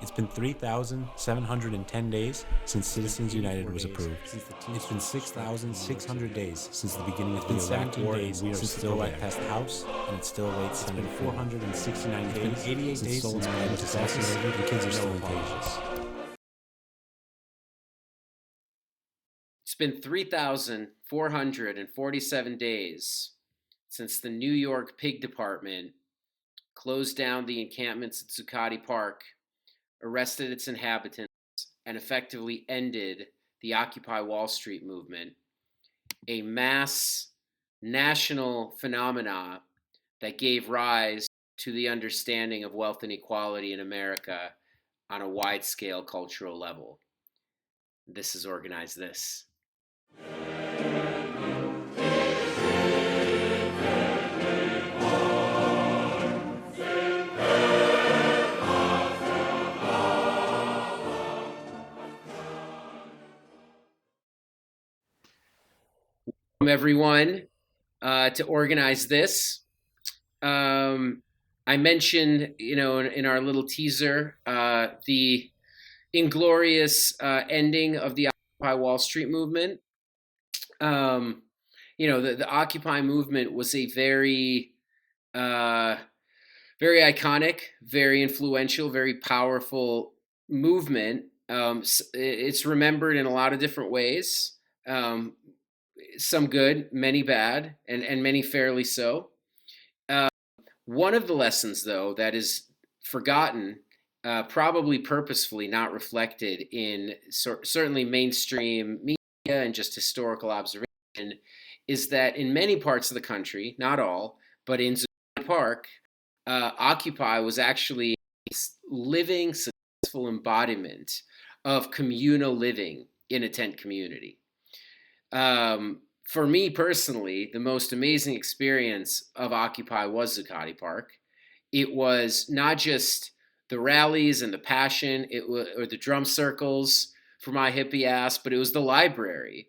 It's been 3,710 days since Citizens United was approved. It's been 6,600 days since the beginning of the Iraq War, and we are still there. Passed the House, and it still awaits Senate. It's been 469 days. It's been 88 days since Solon was assassinated, and kids are still in cages. It's been 3,447 days since the New York Pig Department closed down the encampments at Zuccotti Park, arrested its inhabitants, and effectively ended the Occupy Wall Street movement, a mass national phenomena that gave rise to the understanding of wealth inequality in America on a wide-scale cultural level. This is Organize This. Everyone to Organize This. I mentioned, in our little teaser, the inglorious ending of the Occupy Wall Street movement. The Occupy movement was a very, very iconic, very influential, very powerful movement. It's remembered in a lot of different ways. Some good, many bad, and many fairly so. One of the lessons, though, that is forgotten, probably purposefully not reflected in certainly mainstream media and just historical observation, is that in many parts of the country, not all, but in Zuccotti Park, Occupy was actually a living, successful embodiment of communal living in a tent community. For me personally, the most amazing experience of Occupy was Zuccotti Park. It was not just the rallies and the passion, or the drum circles for my hippie ass, but it was the library.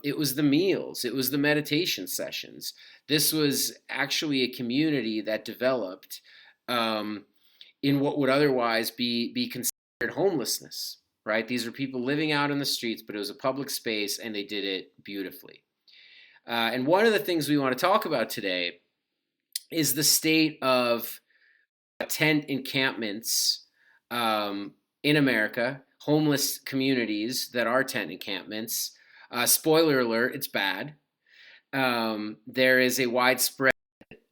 It was the meals. It was the meditation sessions. This was actually a community that developed in what would otherwise be considered homelessness. Right? These are people living out in the streets, but it was a public space, and they did it beautifully. And one of the things we want to talk about today is the state of tent encampments in America, homeless communities that are tent encampments. Spoiler alert, it's bad. There is a widespread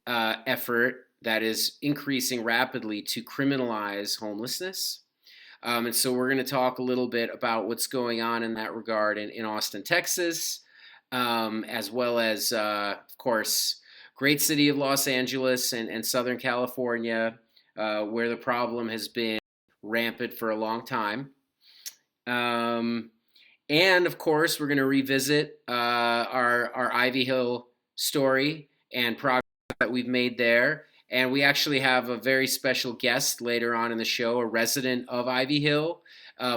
effort that is increasing rapidly to criminalize homelessness. And so we're going to talk a little bit about what's going on in that regard in Austin, Texas, as well as, of course, great city of Los Angeles and Southern California, where the problem has been rampant for a long time. And, of course, we're going to revisit our Ivy Hill story and progress that we've made there. And we actually have a very special guest later on in the show, a resident of Ivy Hill,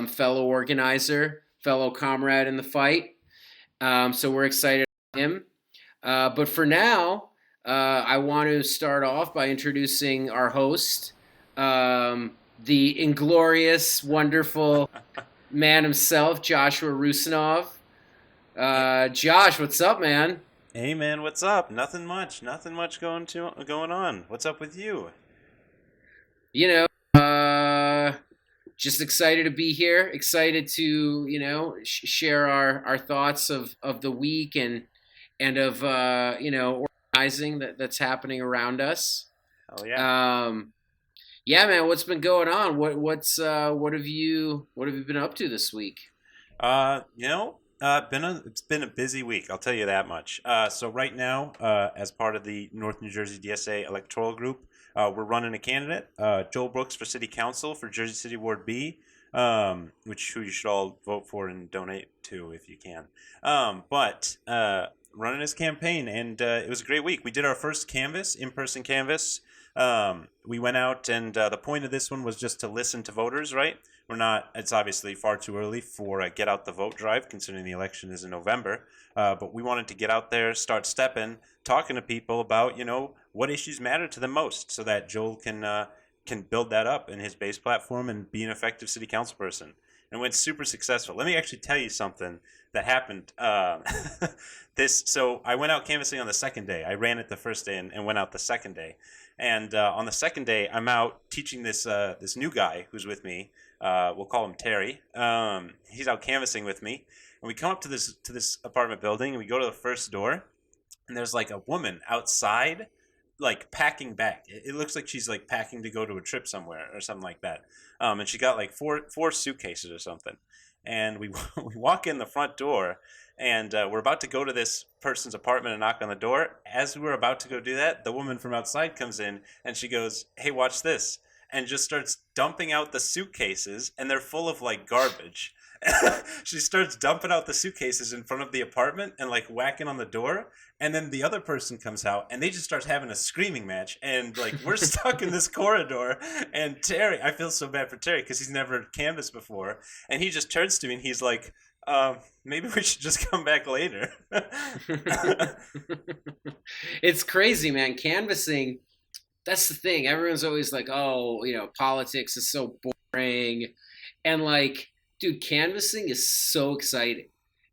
fellow organizer, fellow comrade in the fight. So we're excited about him. But for now, I want to start off by introducing our host, the inglorious, wonderful man himself, Joshua Rusinov. Josh, what's up, man? Hey man, what's up? Nothing much going on. What's up with you? Just excited to be here. Excited to share our thoughts of the week and of organizing that's happening around us. Oh yeah. Yeah, man. What's been going on? What have you been up to this week? It's been a busy week. I'll tell you that much. So right now, as part of the North New Jersey DSA electoral group, we're running a candidate, Joel Brooks, for City Council for Jersey City Ward B, who you should all vote for and donate to if you can. But running his campaign, and it was a great week. We did our first in-person canvas. We went out, and the point of this one was just to listen to voters, right? It's obviously far too early for a get out the vote drive, considering the election is in November. But we wanted to get out there, start stepping, talking to people about, what issues matter to them most, so that Joel can can build that up in his base platform and be an effective city council person. And went super successful. Let me actually tell you something that happened. So I went out canvassing on the second day. I ran it the first day and went out the second day. And on the second day, I'm out teaching this new guy who's with me. We'll call him Terry. He's out canvassing with me, and we come up to this apartment building, and we go to the first door, and there's like a woman outside, like packing back. It looks like she's like packing to go to a trip somewhere or something like that. And she got like four suitcases or something. And we we walk in the front door, and we're about to go to this person's apartment and knock on the door. As we were about to go do that, the woman from outside comes in, and she goes, "Hey, watch this," and just starts dumping out the suitcases, and they're full of like garbage. She starts dumping out the suitcases in front of the apartment and like whacking on the door, and then the other person comes out and they just start having a screaming match, and like we're stuck in this corridor, and Terry, I feel so bad for Terry because he's never canvassed before, and he just turns to me and he's like, maybe we should just come back later. It's crazy, man. Canvassing, that's the thing. Everyone's always like, oh, politics is so boring. And like, dude, canvassing is so exciting.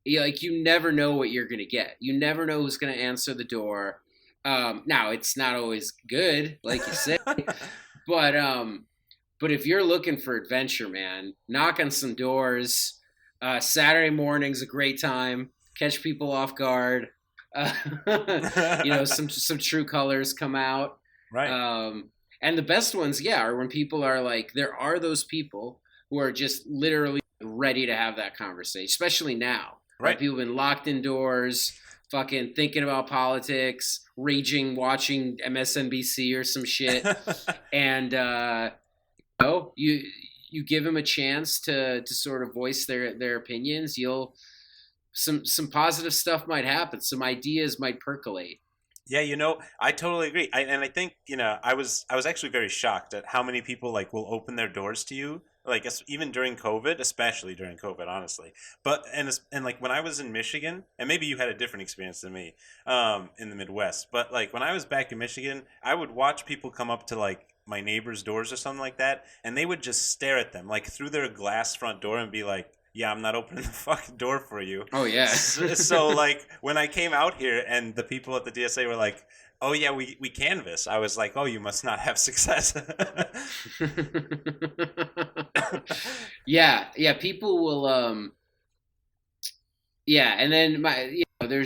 Like, you never know what you're going to get. You never know who's going to answer the door. Now, it's not always good, like you said. But if you're looking for adventure, man, knock on some doors. Saturday morning's a great time. Catch people off guard. Some true colors come out. Right. And the best ones, are when people are like, there are those people who are just literally ready to have that conversation, especially now. Right. People have been locked indoors, fucking thinking about politics, raging, watching MSNBC or some shit. And, you give them a chance to sort of voice their opinions. Some positive stuff might happen. Some ideas might percolate. Yeah, I totally agree. I think, I was actually very shocked at how many people like will open their doors to you, like even during COVID, especially during COVID, honestly. But and like when I was in Michigan, and maybe you had a different experience than me, in the Midwest. But like when I was back in Michigan, I would watch people come up to like my neighbors' doors or something like that, and they would just stare at them like through their glass front door and be like, yeah, I'm not opening the fucking door for you. Oh, yeah. So like, when I came out here and the people at the DSA were like, oh, yeah, we canvass, I was like, oh, you must not have success. Yeah, people will, and then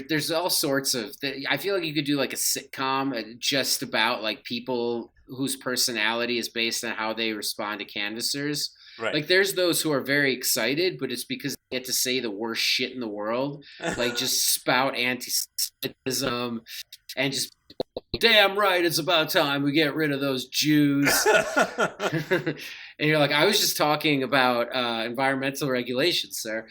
there's all sorts of, I feel like you could do like a sitcom just about like people whose personality is based on how they respond to canvassers. Right. Like, there's those who are very excited, but it's because they get to say the worst shit in the world. Like, just spout anti-Semitism and just, damn right, it's about time we get rid of those Jews. And you're like, I was just talking about environmental regulations, sir.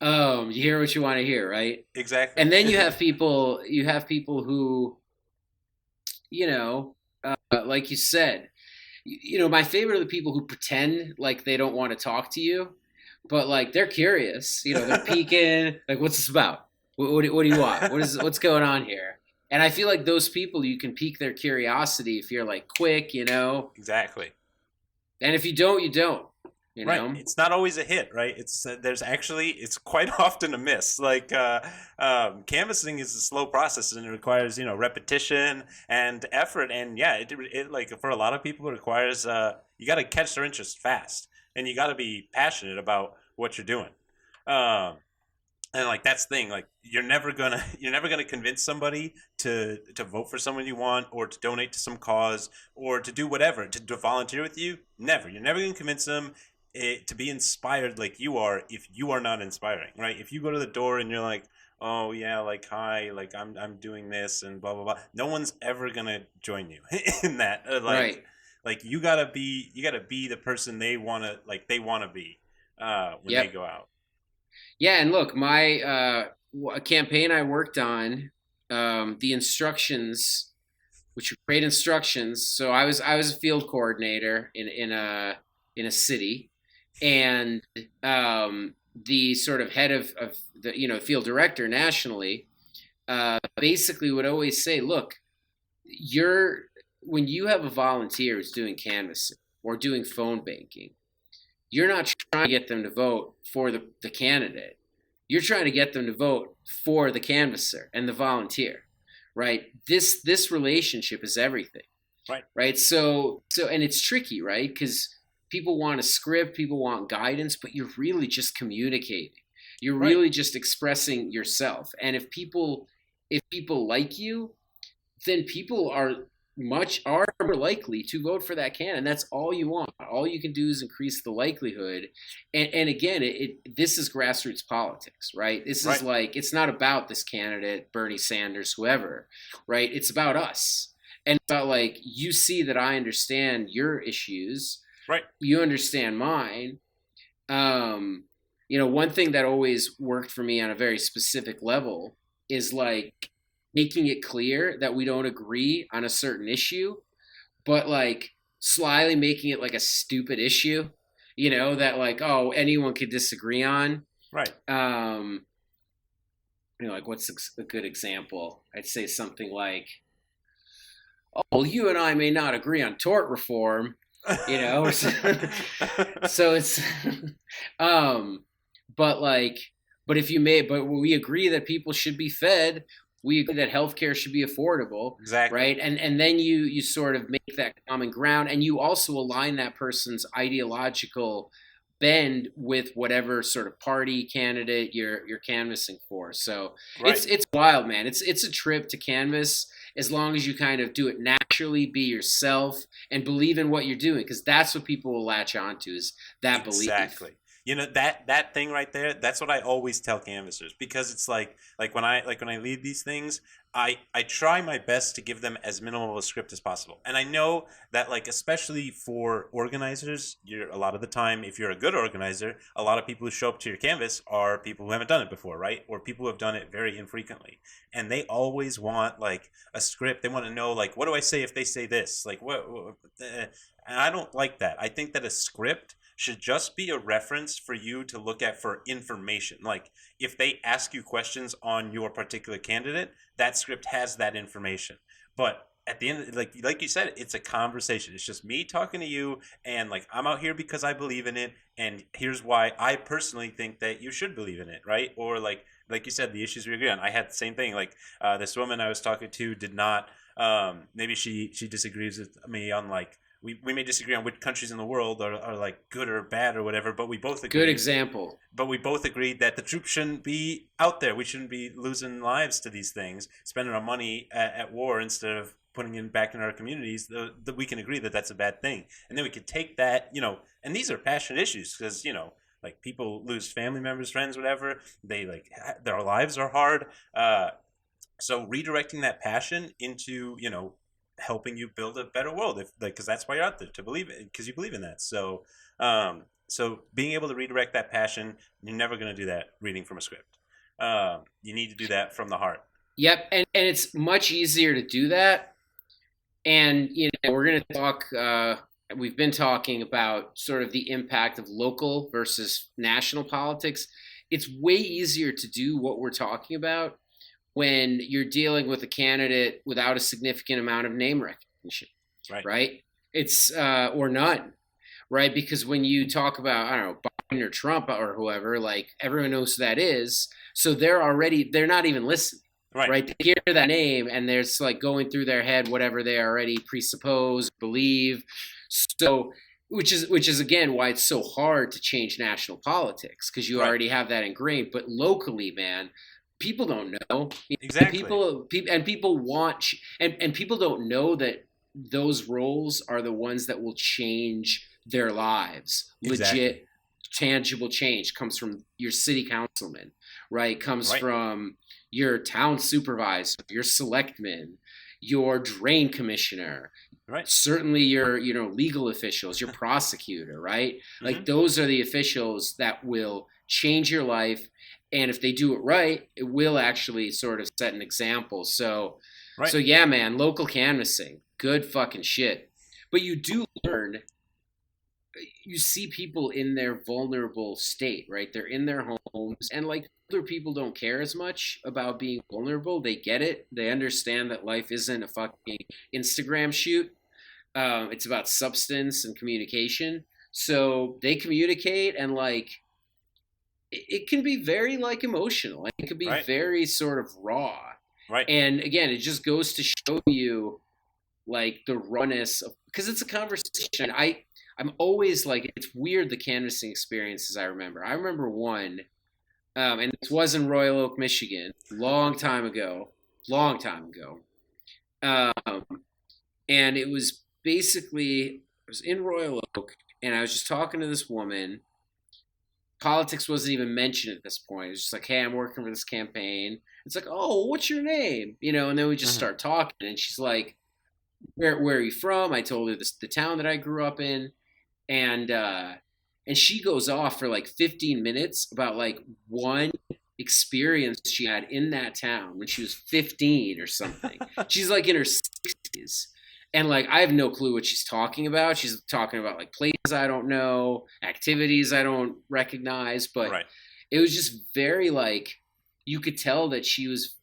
You hear what you want to hear, right? Exactly. And then you have people who, like you said, my favorite are the people who pretend like they don't want to talk to you, but like they're curious. They're peeking. Like, what's this about? What do you want? What's going on here? And I feel like those people, you can pique their curiosity if you're like quick, Exactly. And if you don't, you don't. Right. It's not always a hit, right? It's it's quite often a miss. Like canvassing is a slow process, and it requires repetition and effort, and it like for a lot of people it requires you got to catch their interest fast, and you got to be passionate about what you're doing. And like that's the thing, like you're never gonna convince somebody to vote for someone you want, or to donate to some cause, or to do whatever, to volunteer with you. Never. You're never gonna convince them to be inspired like you are if you are not inspiring, right? If you go to the door and you're like, oh yeah, like hi, like I'm doing this and blah blah blah, no one's ever gonna join you in that. Right. Like you gotta be the person they wanna be when they go out. Yeah, and look, my a campaign I worked on, the instructions, which were great instructions. So I was a field coordinator in a city, and the sort of head of the field director nationally basically would always say, look, when you have a volunteer who's doing canvassing or doing phone banking, you're not trying to get them to vote for the candidate. You're trying to get them to vote for the canvasser and the volunteer, right? This relationship is everything, right? So and it's tricky, right? Because people want a script, people want guidance, but you're really just communicating. You're really just expressing yourself. And if people like you, then people are more likely to vote for that candidate. And that's all you want. All you can do is increase the likelihood. And again, this is grassroots politics, right? This is like, it's not about this candidate, Bernie Sanders, whoever, right? It's about us. And it's about like, you see that I understand your issues. Right. You understand mine. One thing that always worked for me on a very specific level is like making it clear that we don't agree on a certain issue, but like slyly making it like a stupid issue, that like, oh, anyone could disagree on. Right. Like what's a good example? I'd say something like, oh, well, you and I may not agree on tort reform, so it's, but we agree that people should be fed. We agree that healthcare should be affordable. Exactly. Right. And then you sort of make that common ground, and you also align that person's ideological bend with whatever sort of party candidate you're canvassing for. So it's wild, man. It's a trip to canvass, as long as you kind of do it naturally, be yourself, and believe in what you're doing, because that's what people will latch onto, is that belief. Exactly. That thing right there, that's what I always tell canvassers, because it's like when I lead these things, I try my best to give them as minimal of a script as possible. And I know that, like, especially for organizers, a lot of the time, if you're a good organizer, a lot of people who show up to your canvas are people who haven't done it before, right? Or people who have done it very infrequently. And they always want like a script. They want to know, like, what do I say if they say this? Like, and I don't like that. I think that a script should just be a reference for you to look at for information. Like, if they ask you questions on your particular candidate, that script has that information. But at the end, like you said, it's a conversation. It's just me talking to you, and like, I'm out here because I believe in it, and here's why I personally think that you should believe in it, right? Or like you said, the issues we agree on. I had the same thing. Like, this woman I was talking to did not. Maybe she disagrees with me on like. We may disagree on which countries in the world are like good or bad or whatever, but we both agree. Good example. But we both agreed that the troops shouldn't be out there. We shouldn't be losing lives to these things, spending our money at war instead of putting it back in our communities. We can agree that that's a bad thing. And then we could take that, and these are passionate issues because, like, people lose family members, friends, whatever. They their lives are hard. So redirecting that passion into, helping you build a better world, because that's why you're out there, to believe it, because you believe in that. So so being able to redirect that passion, you're never going to do that reading from a script. You need to do that from the heart. Yep. And it's much easier to do that. And we're going to talk, we've been talking about sort of the impact of local versus national politics. It's way easier to do what we're talking about when you're dealing with a candidate without a significant amount of name recognition, right? It's or none, right? Because when you talk about, I don't know, Biden or Trump or whoever, like, everyone knows who that is, so they're not even listening, right? They hear that name and there's like going through their head whatever they already presuppose, believe. So, which is again why it's so hard to change national politics, because you already have that ingrained. But locally, man, people don't know. Exactly. People want, and people don't know that those roles are the ones that will change their lives. Exactly. Legit, tangible change comes from your city councilman, right? Comes from your town supervisor, your selectman, your drain commissioner, right? Certainly your legal officials, your prosecutor, right? Mm-hmm. Like, those are the officials that will change your life. And if they do it right, it will actually sort of set an example. So yeah, man, local canvassing, good fucking shit. But you do learn, you see people in their vulnerable state, right? They're in their homes, and like, older people don't care as much about being vulnerable. They get it. They understand that life isn't a fucking Instagram shoot. It's about substance and communication. So they communicate, and like it can be very like emotional. It can be Right. very sort of raw. Right. And again, it just goes to show you like the rawness of, because it's a conversation. I'm always like, it's weird, the canvassing experiences I remember. I remember one, and this was in Royal Oak, Michigan, long time ago, long time ago. Um, and it was basically, I was in Royal Oak, and I was just talking to this woman. Politics wasn't even mentioned at this point. It was just like, hey, I'm working for this campaign. It's like, oh, what's your name? You know, and then we just start talking, and she's like, where are you from? I told her the town that I grew up in, and she goes off for like 15 minutes about like one experience she had in that town when she was 15 or something. She's like in her 60s, and like I have no clue what she's talking about. She's talking about like places I don't know, activities I don't recognize, but Right. it was just very like, you could tell that she was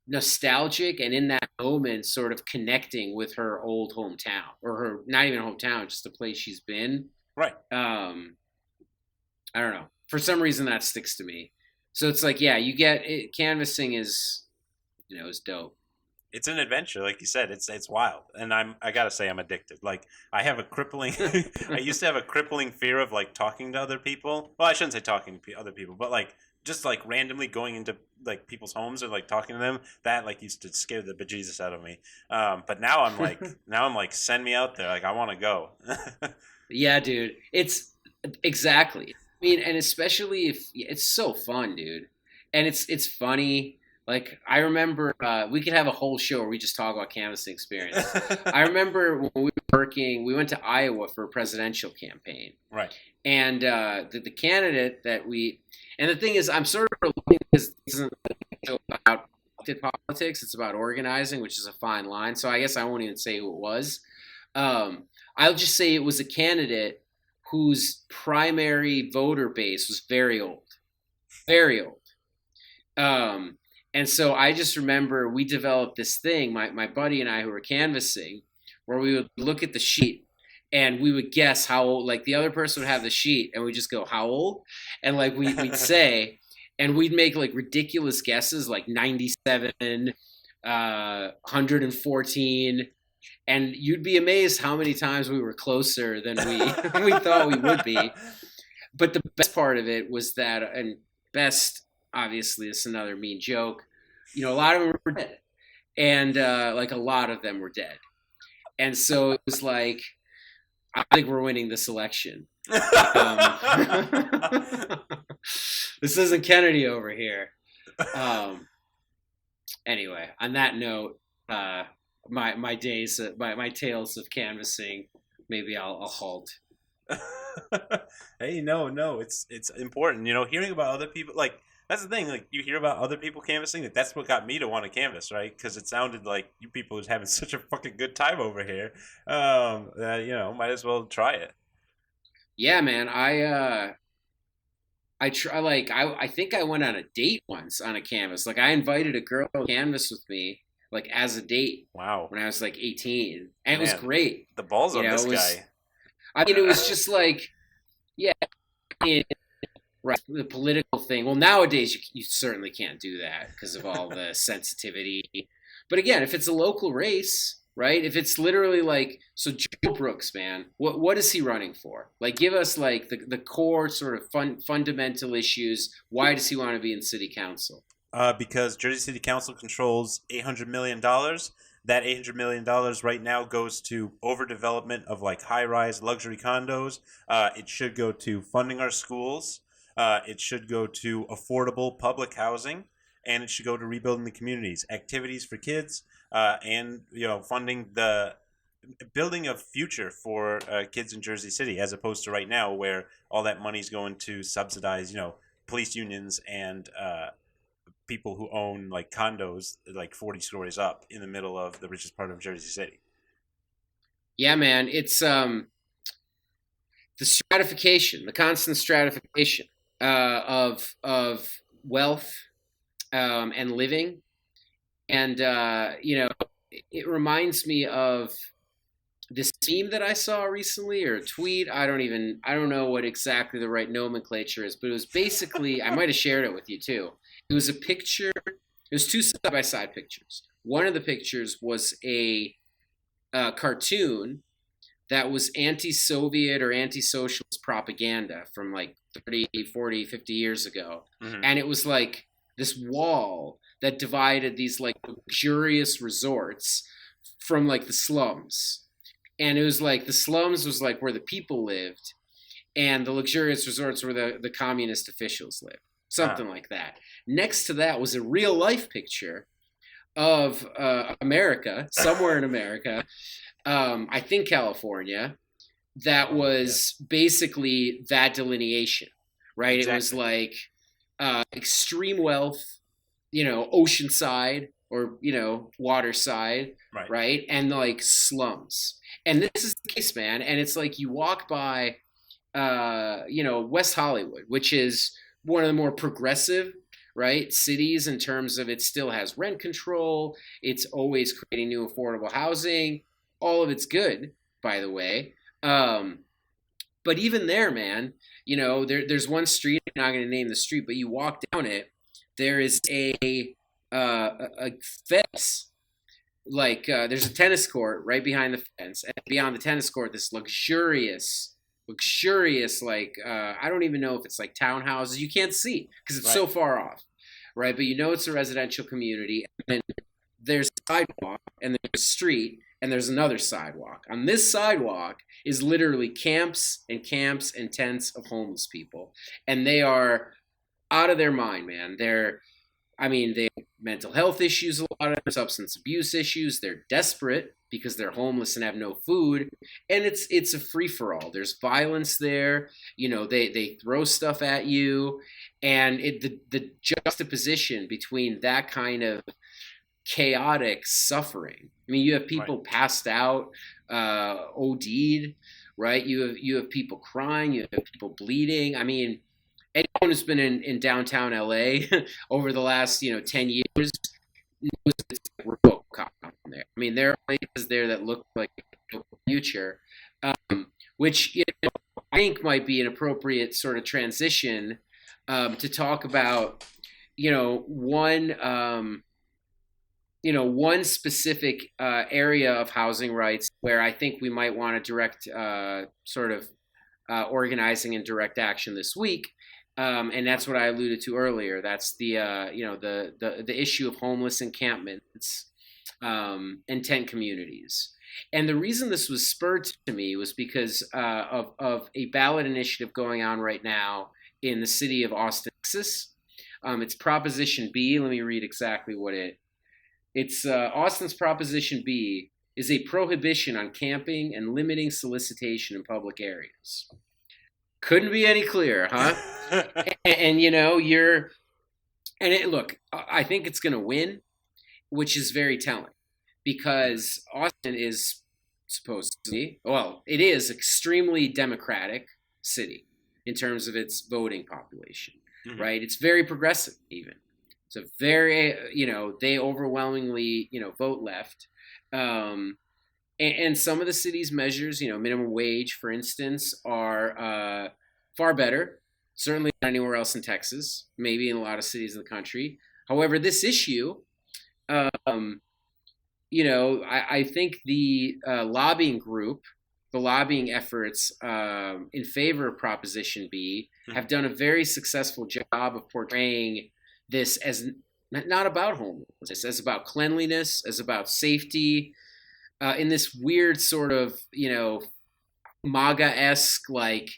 nostalgic and in that moment sort of connecting with her old hometown, or her not even hometown, just a place she's been. Right. I don't know, for some reason that sticks to me. So it's like, yeah, you get it, canvassing is, you know, is dope. It's an adventure, like you said. It's wild, and I gotta say I'm addicted. Like I have a crippling. I used to have a crippling fear of like talking to other people. Well, I shouldn't say talking to other people, but like just like randomly going into like people's homes or like talking to them. That like used to scare the bejesus out of me. But now I'm like, send me out there. Like I want to go. Yeah, dude, it's exactly. I mean, and especially if it's so fun, dude, and it's funny. Like I remember, we could have a whole show where we just talk about canvassing experience. I remember when we were working, we went to Iowa for a presidential campaign, Right. and the candidate that we, and the thing is, I'm sort of looking, because this isn't a show about politics; it's about organizing, which is a fine line. So I guess I won't even say who it was. I'll just say it was a candidate whose primary voter base was very old, very old. Um, and so I just remember we developed this thing, my buddy and I who were canvassing, where we would look at the sheet and we would guess how old, like the other person would have the sheet and we'd just go, how old? And like we'd say, and we'd make like ridiculous guesses like 97, 114. And you'd be amazed how many times we were closer than we we thought we would be. But the best part of it was that, and best, obviously, it's another mean joke. You know, a lot of them were dead, and like a lot of them were dead. And so it was like, I think we're winning this election. This isn't Kennedy over here. Anyway, on that note, my days, my tales of canvassing, maybe I'll halt. Hey, no, it's important. You know, hearing about other people, like that's the thing. Like you hear about other people canvassing, that's what got me to want to canvass, right? Because it sounded like you people was having such a fucking good time over here. That you know, might as well try it. Yeah, man. I try, like I think I went on a date once on a canvas. Like I invited a girl to canvas with me, like as a date, Wow, when I was like 18, and it was man, great. the balls You on know, this it was. guy. I mean, it was just like, yeah, I mean, right. The political thing. Well, nowadays you certainly can't do that because of all the sensitivity. But again, if it's a local race, right? If it's literally like, so Joe Brooks, man, what is he running for? Like, give us like the core sort of fundamental issues. Why does he want to be in city council? Because Jersey City Council controls $800 million. That $800 million right now goes to overdevelopment of like high-rise luxury condos. It should go to funding our schools. It should go to affordable public housing, and it should go to rebuilding the communities, activities for kids, and you know, funding the building a future for kids in Jersey City, as opposed to right now where all that money is going to subsidize, you know, police unions and people who own like condos like 40 stories up in the middle of the richest part of Jersey City. Yeah, man, it's the stratification, the constant stratification of wealth and living. And, it reminds me of this meme that I saw recently, or a tweet. I don't know what exactly the right nomenclature is, but it was basically, I might have shared it with you too. It was a picture, it was two side by side pictures. One of the pictures was a cartoon that was anti-Soviet or anti-socialist propaganda from like 30, 40, 50 years ago. Mm-hmm. And it was like this wall that divided these like luxurious resorts from like the slums. And it was like the slums was like where the people lived, and the luxurious resorts where the communist officials lived. Something like that. Next to that was a real life picture of America, somewhere in America, I think California, that was basically that delineation, right? Exactly. It was like extreme wealth, oceanside or, waterside, right? And like slums. And this is the case, man. And it's like you walk by, West Hollywood, which is one of the more progressive, right, cities in terms of it still has rent control. It's always creating new affordable housing. All of it's good, by the way. But even there, man, there's one street, I'm not going to name the street, but you walk down it, there is a fence. Like there's a tennis court right behind the fence, and beyond the tennis court, this luxurious, like I don't even know if it's like townhouses. You can't see because it's so far off, right? But it's a residential community, and then there's a sidewalk, and there's a street, and there's another sidewalk. On this sidewalk is literally camps and tents of homeless people, and they are out of their mind, man. They have mental health issues, a lot of substance abuse issues. They're desperate because they're homeless and have no food. And it's a free-for-all. There's violence there. They throw stuff at you. And the juxtaposition between that kind of chaotic suffering. You have people passed out, OD'd, right? You have people crying. You have people bleeding. Anyone who's been in downtown LA over the last 10 years knows it's remote there. There are places there that look like the future, which I think might be an appropriate sort of transition to talk about one specific area of housing rights where I think we might want to direct organizing and direct action this week. And that's what I alluded to earlier. That's the issue of homeless encampments and tent communities. And the reason this was spurred to me was because of a ballot initiative going on right now in the city of Austin, Texas. It's Proposition B. Let me read exactly what it's Austin's Proposition B is a prohibition on camping and limiting solicitation in public areas. Couldn't be any clearer, huh? Look, I think it's going to win, which is very telling because Austin is supposedly, it is extremely democratic city in terms of its voting population, right? It's very progressive even. It's a very, they overwhelmingly, vote left. And some of the city's measures, minimum wage, for instance, are far better. Certainly not anywhere else in Texas, maybe in a lot of cities in the country. However, this issue, I think the lobbying group, the lobbying efforts in favor of Proposition B have done a very successful job of portraying this as not about homelessness, as about cleanliness, as about safety, in this weird sort of, MAGA-esque, like,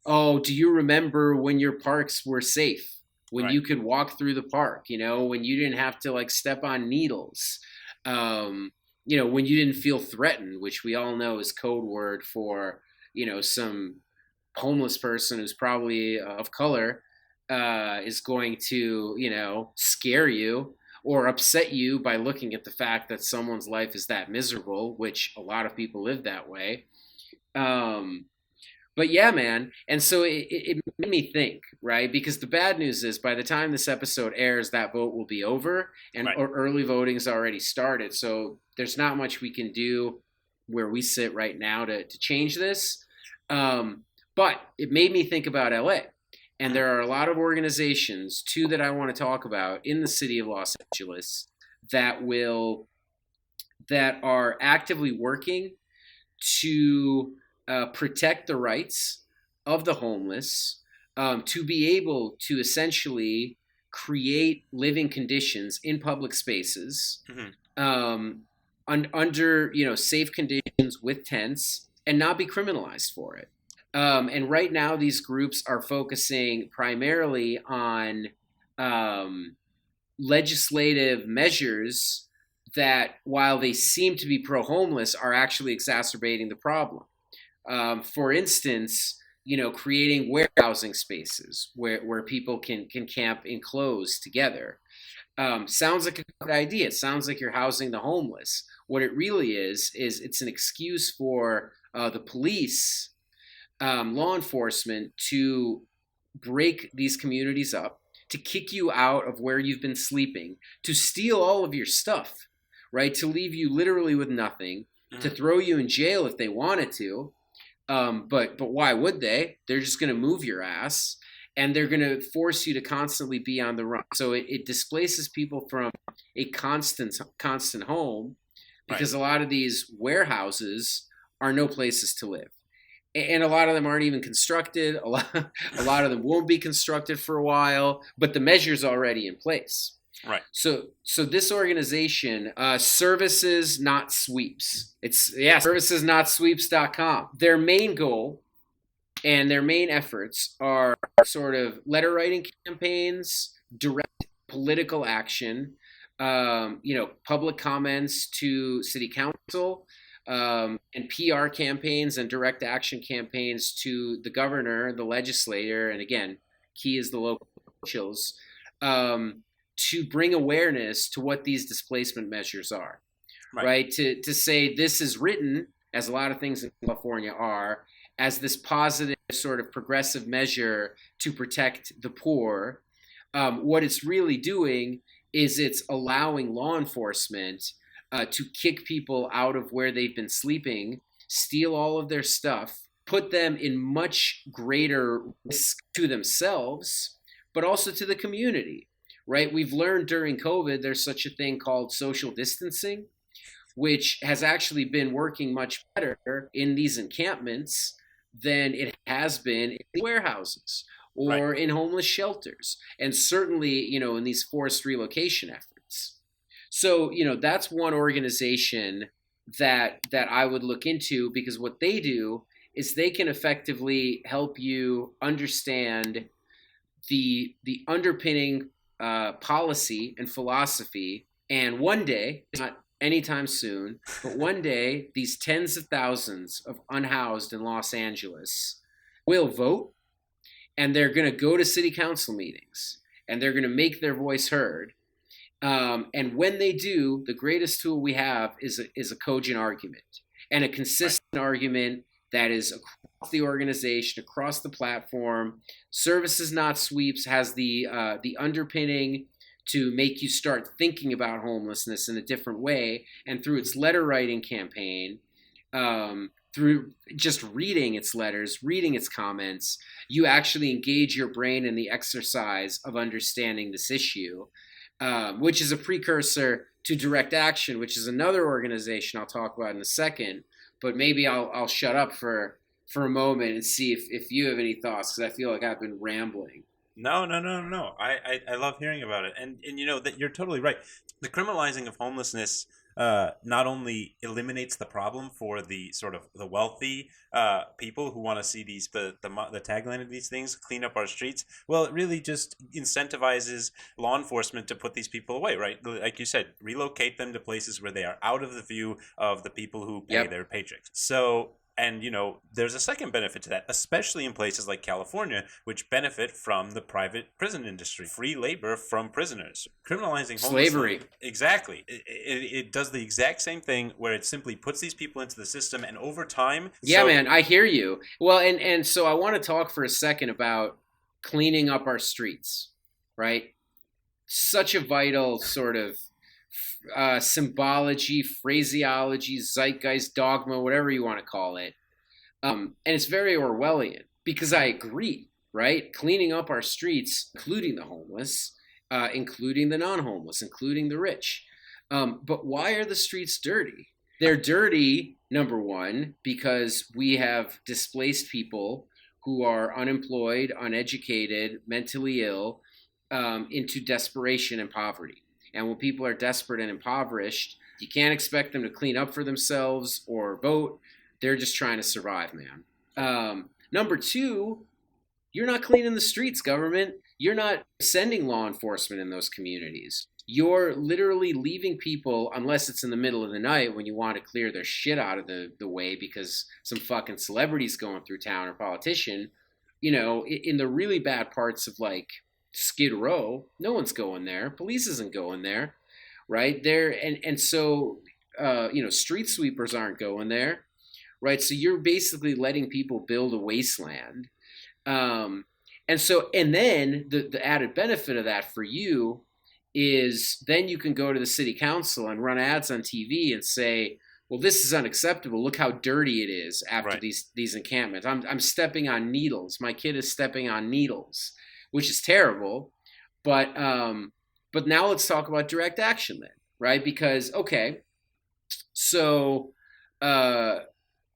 oh, do you remember when your parks were safe? When you could walk through the park, when you didn't have to like step on needles, when you didn't feel threatened, which we all know is code word for, some homeless person who's probably of color is going to, scare you or upset you by looking at the fact that someone's life is that miserable, which a lot of people live that way. But yeah, man. And so it made me think, right? Because the bad news is by the time this episode airs, that vote will be over and Right. or early voting's already started. So there's not much we can do where we sit right now to change this. But it made me think about LA. And there are a lot of organizations, too, that I want to talk about in the city of Los Angeles that are actively working to protect the rights of the homeless, to be able to essentially create living conditions in public spaces, under safe conditions with tents, and not be criminalized for it. And right now, these groups are focusing primarily on legislative measures that, while they seem to be pro-homeless, are actually exacerbating the problem. For instance, creating warehousing spaces where people can camp enclosed together. Sounds like a good idea. It sounds like you're housing the homeless. What it really is it's an excuse for the police, law enforcement, to break these communities up, to kick you out of where you've been sleeping, to steal all of your stuff, right? To leave you literally with nothing, to throw you in jail if they wanted to. But why would they? They're just going to move your ass, and they're going to force you to constantly be on the run. So it displaces people from a constant home, because a lot of these warehouses are no places to live. And a lot of them aren't even constructed. A lot of them won't be constructed for a while, but the measure's already in place. Right. So this organization, Services Not Sweeps. It's servicesnotsweeps.com. Their main goal and their main efforts are sort of letter writing campaigns, direct political action, public comments to city council, and PR campaigns and direct action campaigns to the governor, the legislator, and again, key is the local officials, to bring awareness to what these displacement measures are, right? To say this is written, as a lot of things in California are, as this positive sort of progressive measure to protect the poor. What it's really doing is it's allowing law enforcement to kick people out of where they've been sleeping, steal all of their stuff, put them in much greater risk to themselves, but also to the community, right? We've learned during COVID there's such a thing called social distancing, which has actually been working much better in these encampments than it has been in warehouses or in homeless shelters, and certainly, in these forced relocation efforts. So, that's one organization that I would look into, because what they do is they can effectively help you understand the underpinning policy and philosophy. And one day, not anytime soon, but one day, these tens of thousands of unhoused in Los Angeles will vote, and they're going to go to city council meetings, and they're going to make their voice heard. And when they do, the greatest tool we have is a cogent argument, and a consistent argument that is across the organization, across the platform. Services Not Sweeps has the underpinning to make you start thinking about homelessness in a different way, and through its letter writing campaign, through just reading its letters, reading its comments, you actually engage your brain in the exercise of understanding this issue. Which is a precursor to direct action, which is another organization I'll talk about in a second. But maybe I'll shut up for a moment and see if you have any thoughts, because I feel like I've been rambling. No. I love hearing about it, and that you're totally right. The criminalizing of homelessness not only eliminates the problem for the sort of the wealthy people who want to see the tagline of these things, clean up our streets. Well, it really just incentivizes law enforcement to put these people away, right? Like you said, relocate them to places where they are out of the view of the people who pay their paychecks. So And, there's a second benefit to that, especially in places like California, which benefit from the private prison industry, free labor from prisoners. Criminalizing slavery. Exactly. It does the exact same thing where it simply puts these people into the system, and over time. Yeah, man, I hear you. Well, and so I want to talk for a second about cleaning up our streets, right? Such a vital sort of symbology, phraseology, zeitgeist, dogma, whatever you want to call it. And it's very Orwellian because I agree, right? Cleaning up our streets, including the homeless, including the non-homeless, including the rich. But why are the streets dirty? They're dirty, number one, because we have displaced people who are unemployed, uneducated, mentally ill, into desperation and poverty. And when people are desperate and impoverished, you can't expect them to clean up for themselves or vote. They're just trying to survive, man. Number two, you're not cleaning the streets, government. You're not sending law enforcement in those communities. You're literally leaving people, unless it's in the middle of the night when you want to clear their shit out of the way because some fucking celebrity's going through town or politician, in the really bad parts of like Skid Row, no one's going there. Police isn't going there, right? So street sweepers aren't going there, right? So you're basically letting people build a wasteland. And then the added benefit of that for you is then you can go to the city council and run ads on TV and say, well, this is unacceptable. Look how dirty it is after these encampments. I'm stepping on needles. My kid is stepping on needles, which is terrible. But now let's talk about direct action then, right? Because, okay, so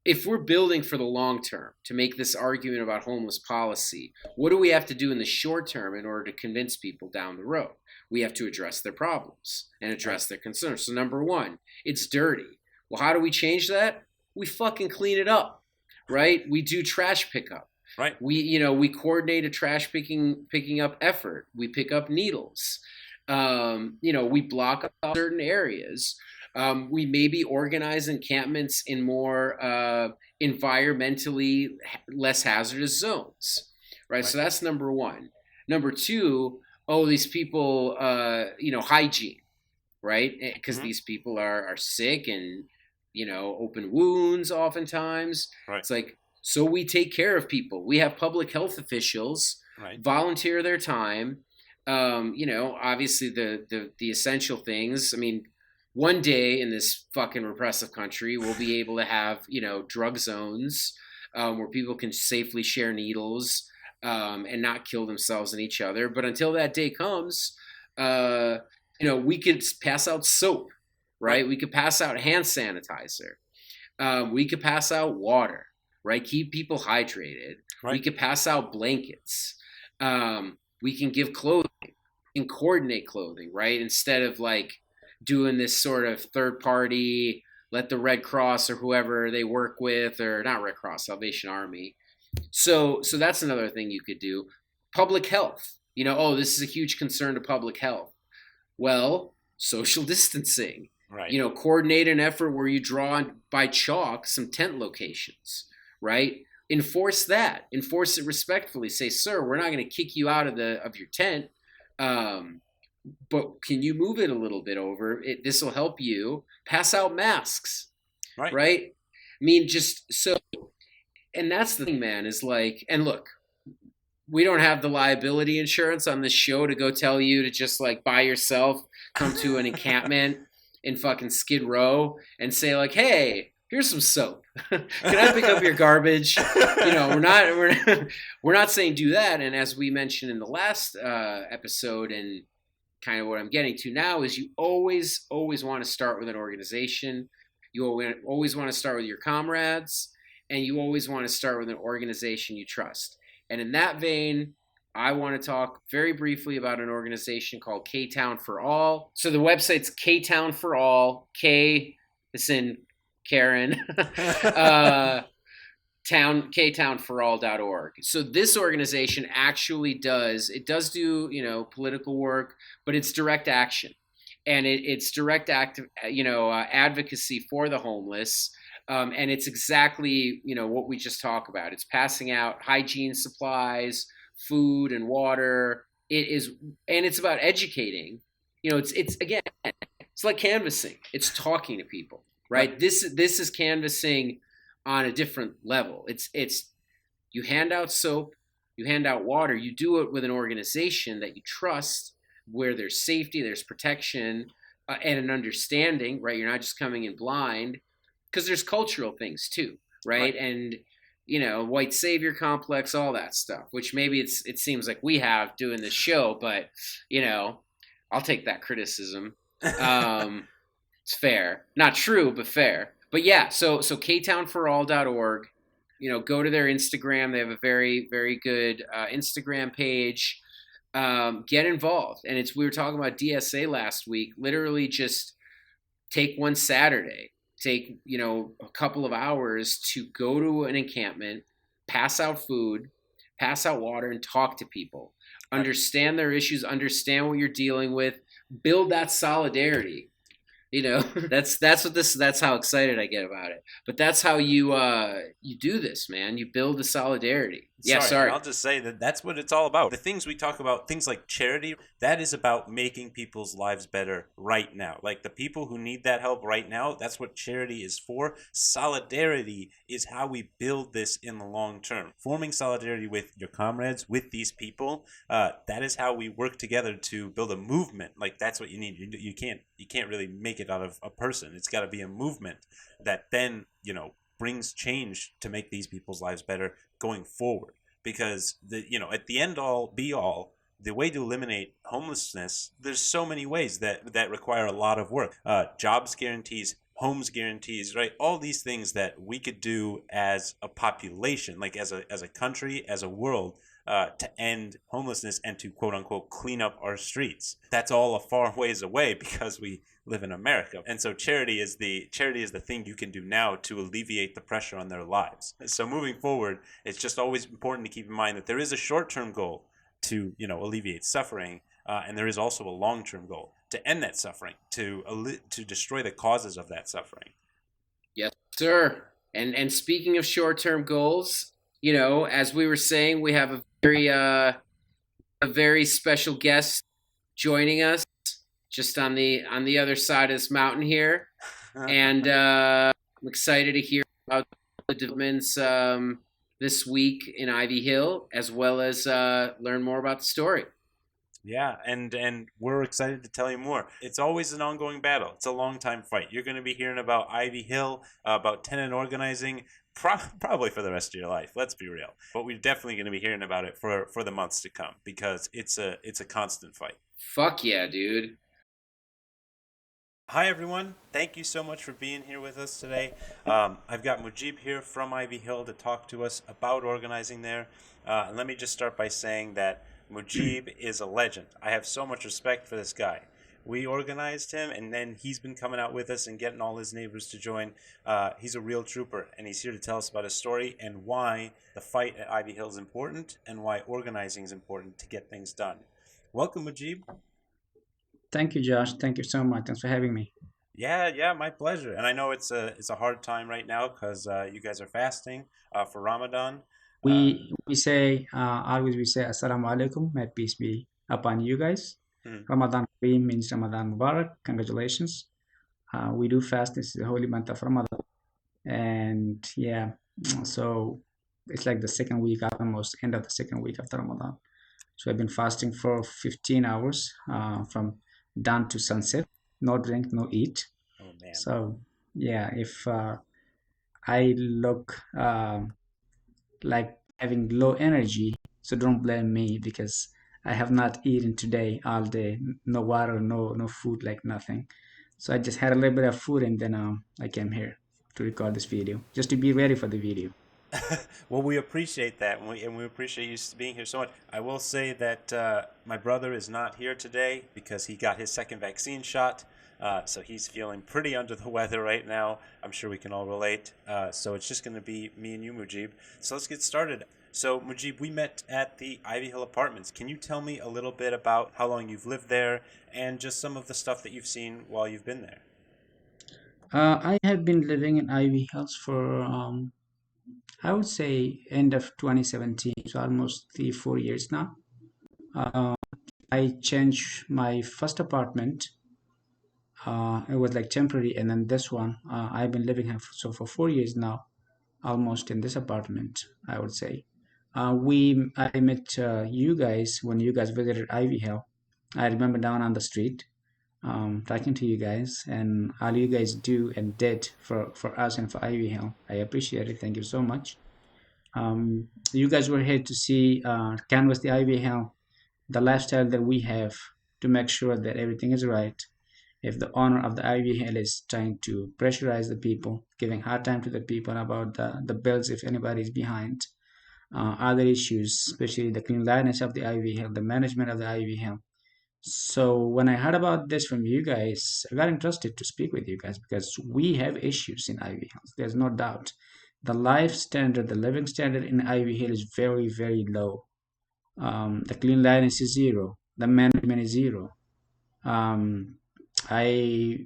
if we're building for the long term to make this argument about homeless policy, what do we have to do in the short term in order to convince people down the road? We have to address their problems and address their concerns. So number one, it's dirty. Well, how do we change that? We fucking clean it up, right? We do trash pickup. Right. We coordinate a trash picking up effort. We pick up needles. We block up certain areas. We maybe organize encampments in more environmentally less hazardous zones, right? So that's number one. Number two, these people, hygiene, right? Because these people are sick and, open wounds oftentimes. Right. It's like, so we take care of people. We have public health officials volunteer their time. Obviously the essential things. I mean, one day in this fucking repressive country, we'll be able to have, drug zones where people can safely share needles and not kill themselves and each other. But until that day comes, we could pass out soap, right? We could pass out hand sanitizer. We could pass out water, right? Keep people hydrated. Right. We could pass out blankets. We can give clothing and coordinate clothing, right? Instead of like doing this sort of third party, let the Red Cross or whoever they work with, or not Red Cross, Salvation Army. So that's another thing you could do. Public health. This is a huge concern to public health. Well, social distancing. Right. Coordinate an effort where you draw by chalk some tent locations, right? Enforce that. Enforce it respectfully. Say, sir, we're not going to kick you out of your tent, but can you move it a little bit over? This will help you. Pass out masks, right? I mean, just so, and that's the thing, man, is like, and look, we don't have the liability insurance on this show to go tell you to just like by yourself come to an encampment in fucking Skid Row and say like, hey, here's some soap. Can I pick up your garbage? We're not saying do that. And as we mentioned in the last episode, and kind of what I'm getting to now is you always want to start with an organization. You always want to start with your comrades, and you always want to start with an organization you trust. And in that vein, I want to talk very briefly about an organization called K-Town for All. So the website's K-Town for All. K is in Karen. Ktownforall.org. So this organization actually does do, political work, but it's direct action. And it's direct advocacy for the homeless. And it's exactly, what we just talked about. It's passing out hygiene supplies, food and water. It is, and it's about educating. It's again, it's like canvassing. It's talking to people, right? This is canvassing on a different level. It's you hand out soap, you hand out water, you do it with an organization that you trust, where there's safety, there's protection, and an understanding, right? You're not just coming in blind, because there's cultural things too, right? And white savior complex, all that stuff, which maybe it seems like we have doing this show, but I'll take that criticism. It's fair, not true, but fair. But yeah, so ktownforall.org. Go to their Instagram. They have a very, very good Instagram page. Get involved. And we were talking about DSA last week. Literally just take one Saturday, take, a couple of hours to go to an encampment, pass out food, pass out water, and talk to people. Understand their issues, understand what you're dealing with, build that solidarity. That's how excited I get about it. But that's how you do this, man. You build the solidarity. Yeah, sorry. I'll just say that's what it's all about. The things we talk about, things like charity, that is about making people's lives better right now. Like the people who need that help right now, that's what charity is for. Solidarity is how we build this in the long term. Forming solidarity with your comrades, with these people, that is how we work together to build a movement. Like that's what you need. You can't really make it out of a person. It's got to be a movement that then, brings change to make these people's lives better going forward. Because at the end all be all, the way to eliminate homelessness, there's so many ways that require a lot of work. Jobs guarantees, homes guarantees, right? All these things that we could do as a population, like as a country, as a world, to end homelessness and to quote unquote clean up our streets. That's all a far ways away because we live in America. And so charity is the thing you can do now to alleviate the pressure on their lives. So moving forward, it's just always important to keep in mind that there is a short-term goal to, alleviate suffering, and there is also a long-term goal to end that suffering, to destroy the causes of that suffering. Yes, sir. And speaking of short-term goals, as we were saying, we have a very special guest joining us just on the other side of this mountain here. And I'm excited to hear about the developments this week in Ivy Hill, as well as learn more about the story. Yeah, and we're excited to tell you more. It's always an ongoing battle. It's a long-time fight. You're going to be hearing about Ivy Hill, about tenant organizing, probably for the rest of your life. Let's be real. But we're definitely going to be hearing about it for the months to come because it's a constant fight. Fuck yeah, dude. Hi, everyone. Thank you so much for being here with us today. I've got Mujeebu here from Ivy Hill to talk to us about organizing there. And let me just start by saying that Mujeebu is a legend. I have so much respect for this guy. We organized him, and then he's been coming out with us and getting all his neighbors to join. He's a real trooper, and he's here to tell us about his story and why the fight at Ivy Hill is important and why organizing is important to get things done. Welcome, Mujeebu. Thank you, Josh. Thank you so much. Thanks for having me. Yeah, my pleasure. And I know it's a hard time right now because you guys are fasting for Ramadan. We say always we say Assalamu alaikum, may peace be upon you guys. Ramadan Kareem means Ramadan Mubarak. Congratulations. We do fast. This is the holy month of Ramadan, and yeah, so it's like the second week, almost end of the second week after Ramadan. So I've been fasting for 15 hours from dawn to sunset. No drink, no eat. Oh man. So yeah, if I look like having low energy, so don't blame me because I have not eaten today all day. No water, no food, like nothing. So I just had a little bit of food and then I came here to record this video just to be ready for the video. Well, we appreciate that, and we appreciate you being here so much. I will say that my brother is not here today because he got his second vaccine shot, so he's feeling pretty under the weather right now. I'm sure we can all relate. So it's just going to be me and you, Mujeebu. So let's get started. So Mujeebu, we met at the Ivy Hill Apartments. Can you tell me a little bit about how long you've lived there and just some of the stuff that you've seen while you've been there? I have been living in Ivy Hills for, I would say, end of 2017, so almost 3 4 years now. Uh, I changed my first apartment. It was like temporary, and then this one, I've been living here for 4 years now, almost in this apartment, I would say. I met you guys when you guys visited Ivy Hill. I remember down on the street, talking to you guys, and all you guys do and did for us and for Ivy Hill. I appreciate it. Thank you so much. You guys were here to see, canvas the Ivy Hill, the lifestyle that we have, to make sure that everything is right. If the owner of the Ivy Hill is trying to pressurize the people, giving hard time to the people about the bills if anybody is behind, other issues, especially the cleanliness of the Ivy Hill, the management of the Ivy Hill. So when I heard about this from you guys, I got interested to speak with you guys because we have issues in Ivy Hills. There's no doubt. The life standard, the living standard in Ivy Hill is very, very low. The cleanliness is zero. The management is zero. I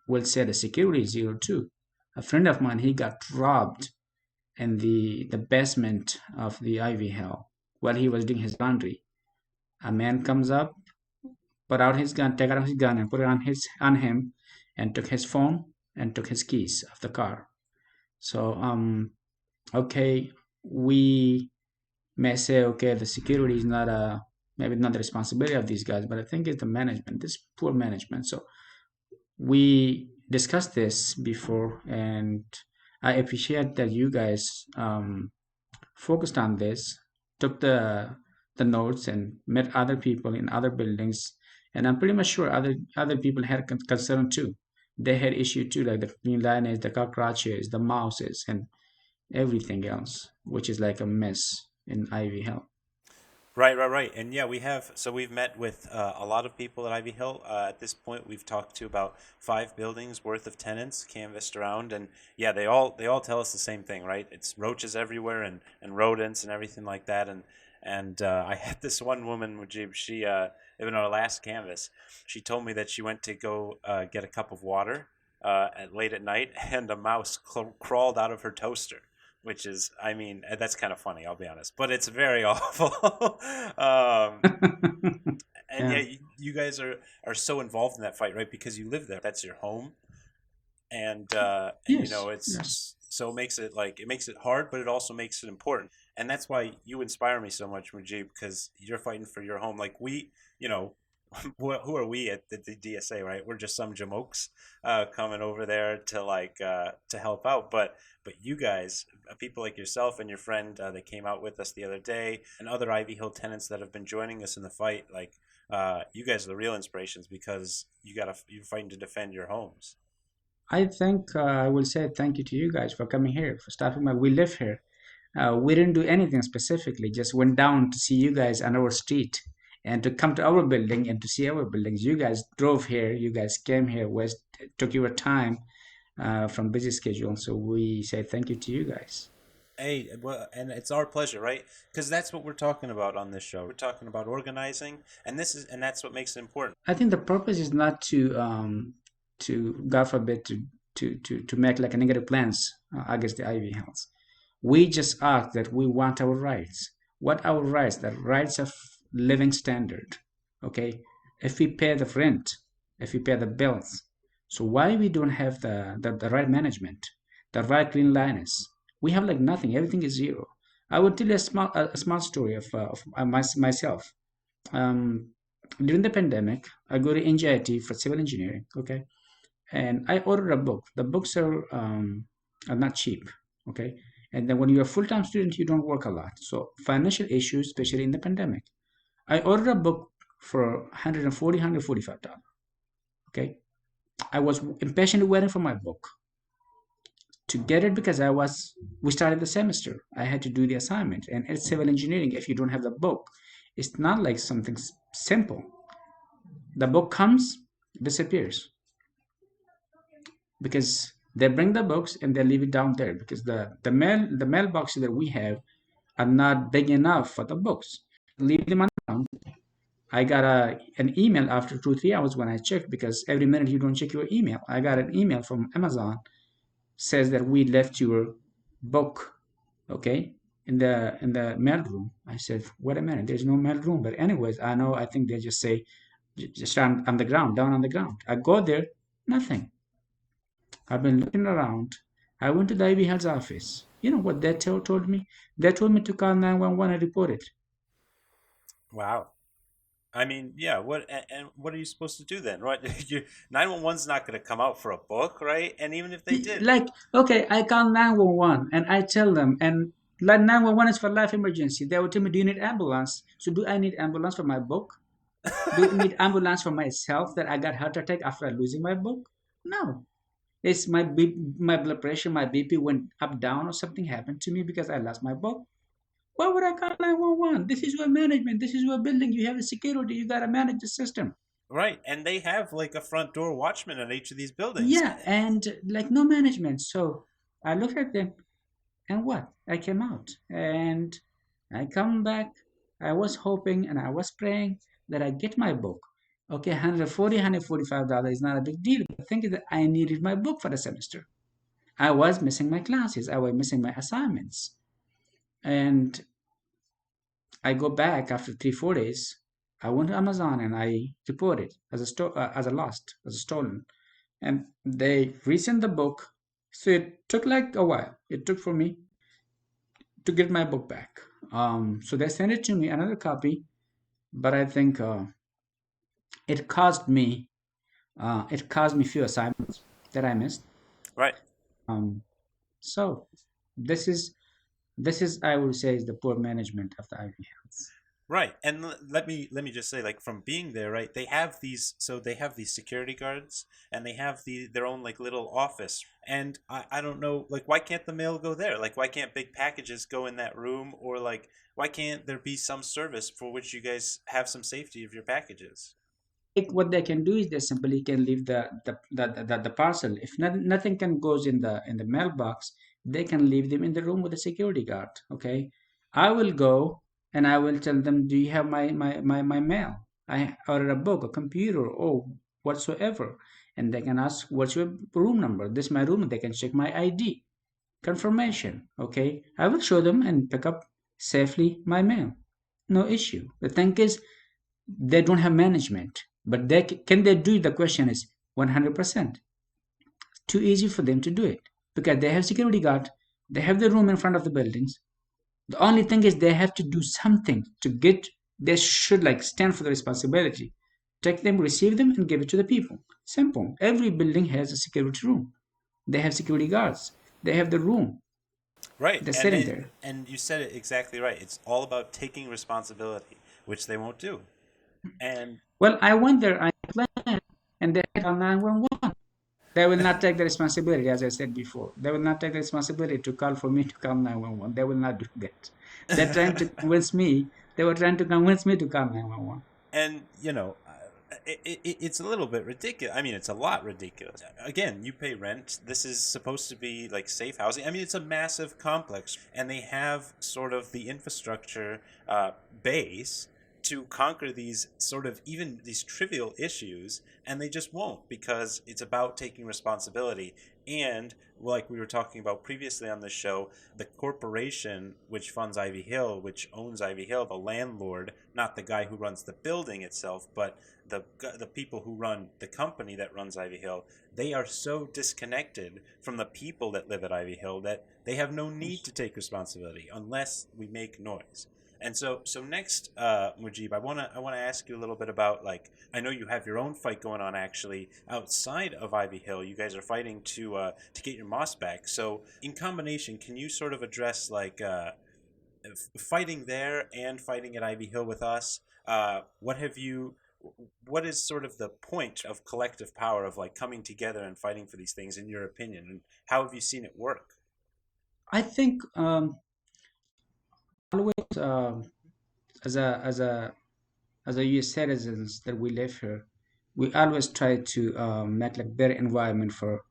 will say the security is zero too. A friend of mine, he got robbed in the basement of the Ivy Hill while he was doing his laundry. A man comes up, take out his gun and put it on him, and took his phone and took his keys of the car. So okay, we may say, okay, the security is not maybe not the responsibility of these guys, but I think it's the management, this poor management. So we discussed this before, and I appreciate that you guys focused on this, took the notes, and met other people in other buildings. And I'm pretty much sure other people had concern too. They had issue too, like the cleanliness, the cockroaches, the mouses, and everything else, which is like a mess in Ivy Hill. Right. And yeah, we've met with a lot of people at Ivy Hill. At this point, we've talked to about 5 buildings worth of tenants, canvassed around, and yeah, they all tell us the same thing, right? It's roaches everywhere and rodents and everything like that. And I had this one woman, Mujeebu, she even on our last canvas, she told me that she went to go get a cup of water late at night, and a mouse crawled out of her toaster, which is, I mean, that's kind of funny, I'll be honest, but it's very awful. And yeah, Yeah. you guys are so involved in that fight, right? Because you live there, that's your home, and you Yes. know it's Yes. so it makes it hard, but it also makes it important, and that's why you inspire me so much, Mujib, because you're fighting for your home. Like we, you know, who are we at the DSA, right? We're just some jamokes coming over there to help out, but you guys, people like yourself and your friend that came out with us the other day, and other Ivy Hill tenants that have been joining us in the fight, like you guys are the real inspirations because you're fighting to defend your homes. I think I will say thank you to you guys for coming here, for stopping by. We live here. We didn't do anything specifically, just went down to see you guys on our street and to come to our building and to see our buildings. You guys drove here, you guys came here, west, took your time from busy schedule. So we say thank you to you guys. Hey, well, and it's our pleasure, right? Because that's what we're talking about on this show. We're talking about organizing, and that's what makes it important. I think the purpose is not to God forbid to make like a negative plans against the Ivy Hills. We just ask that we want our rights. What our rights? The rights of living standard. Okay, if we pay the rent, if we pay the bills, so why we don't have the right management, the right cleanliness? We have like nothing. Everything is zero. I will tell you a small story of myself. Um, During the pandemic, I go to NJIT for civil engineering. Okay, and I ordered a book. The books are not cheap. Okay, and then when you're a full-time student, you don't work a lot. So financial issues, especially in the pandemic, I ordered a book for 140, $145. Okay, I was impatiently waiting for my book to get it because we started the semester. I had to do the assignment, and it's civil engineering. If you don't have the book, it's not like something simple. The book comes, disappears because they bring the books and they leave it down there because the mailboxes that we have are not big enough for the books. Leave them on the ground. I got an email after 2 3 hours when I checked, because every minute you don't check your email. I got an email from Amazon, says that we left your book, okay, in the mail room. I said, wait a minute, there's no mail room. But anyways, I think they just say just on the ground, down on the ground. I go there, nothing. I've been looking around. I went to the Ivy Health's office. You know what they told me? They told me to call 911 and report it. Wow. I mean, yeah. And what are you supposed to do then, right? 911's not going to come out for a book, right? And even if they did, Like, okay, I call 911 and I tell them, and like 911 is for life emergency. They will tell me, do you need ambulance? So do I need ambulance for my book? Do I need ambulance for myself that I got heart attack after losing my book? No. It's my blood pressure, my BP went up, down, or something happened to me because I lost my book. Why would I call 911? This is your management. This is your building. You have a security. You got to manage the system. right? And they have like a front door watchman at each of these buildings. Yeah, and like no management. So I looked at them, and what? I came out and I come back. I was hoping and I was praying that I get my book. Okay, $145 is not a big deal. But the thing is that I needed my book for the semester. I was missing my classes. I was missing my assignments. And I go back after 3 4 days. I went to Amazon and I reported as a lost, as a stolen, and they resent the book. So it took like a while. It took for me to get my book back. So they sent it to me, another copy, but I think it caused me few assignments that I missed. Right. So this is I would say is the poor management of the Ivy Health. Right. And let me just say, like, from being there, right, they have these security guards, and they have their own like little office. And I don't know, like, why can't the mail go there? Like, why can't big packages go in that room? Or like, why can't there be some service for which you guys have some safety of your packages? What they can do is they simply can leave the parcel. If nothing can goes in the mailbox, they can leave them in the room with the security guard. Okay, I will go and I will tell them, do you have my mail? I ordered a book, a computer, or whatsoever, and they can ask, what's your room number? This is my room. They can check my ID confirmation. Okay, I will show them and pick up safely my mail. No issue. The thing is, they don't have management, but can they do it? The question is 100% too easy for them to do it, because they have security guard, they have the room in front of the buildings. The only thing is they have to do something to get, they should like stand for the responsibility, take them, receive them, and give it to the people. Simple. Every building has a security room, they have security guards, they have the room, Right. they're sitting there. And you said it exactly right. It's all about taking responsibility, which they won't do. And Well, I went there, I planned, and they call 911. They will not take the responsibility, as I said before. They will not take the responsibility to call for me to call 911. They will not do that. They're trying to convince me. They were trying to convince me to call 911. and it's a little bit ridiculous. I mean, it's a lot ridiculous. Again, you pay rent. This is supposed to be like safe housing. I mean, it's a massive complex, and they have sort of the infrastructure base to conquer these sort of even these trivial issues, and they just won't, because it's about taking responsibility. And like we were talking about previously on this show, the corporation which funds Ivy Hill, which owns Ivy Hill, the landlord, not the guy who runs the building itself, but the people who run the company that runs Ivy Hill, they are so disconnected from the people that live at Ivy Hill that they have no need to take responsibility unless we make noise. And so next, Mujeeb, I wanna ask you a little bit about, like, I know you have your own fight going on actually outside of Ivy Hill. You guys are fighting to get your Mosque back. So in combination, can you sort of address like fighting there and fighting at Ivy Hill with us? What is sort of the point of collective power, of like coming together and fighting for these things, in your opinion, and how have you seen it work? I think always as a U.S. citizens that we live here, we always try to make like better environment for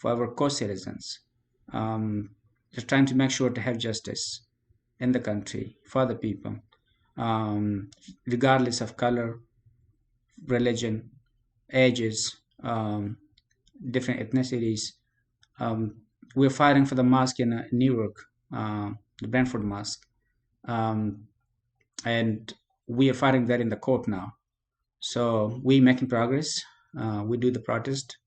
our co-citizens. Just trying to make sure to have justice in the country for the people, regardless of color, religion, ages, different ethnicities. We're fighting for the mosque in New York, the Brentford Mosque, um, and we are fighting that in the court now. So we making progress. We do the protest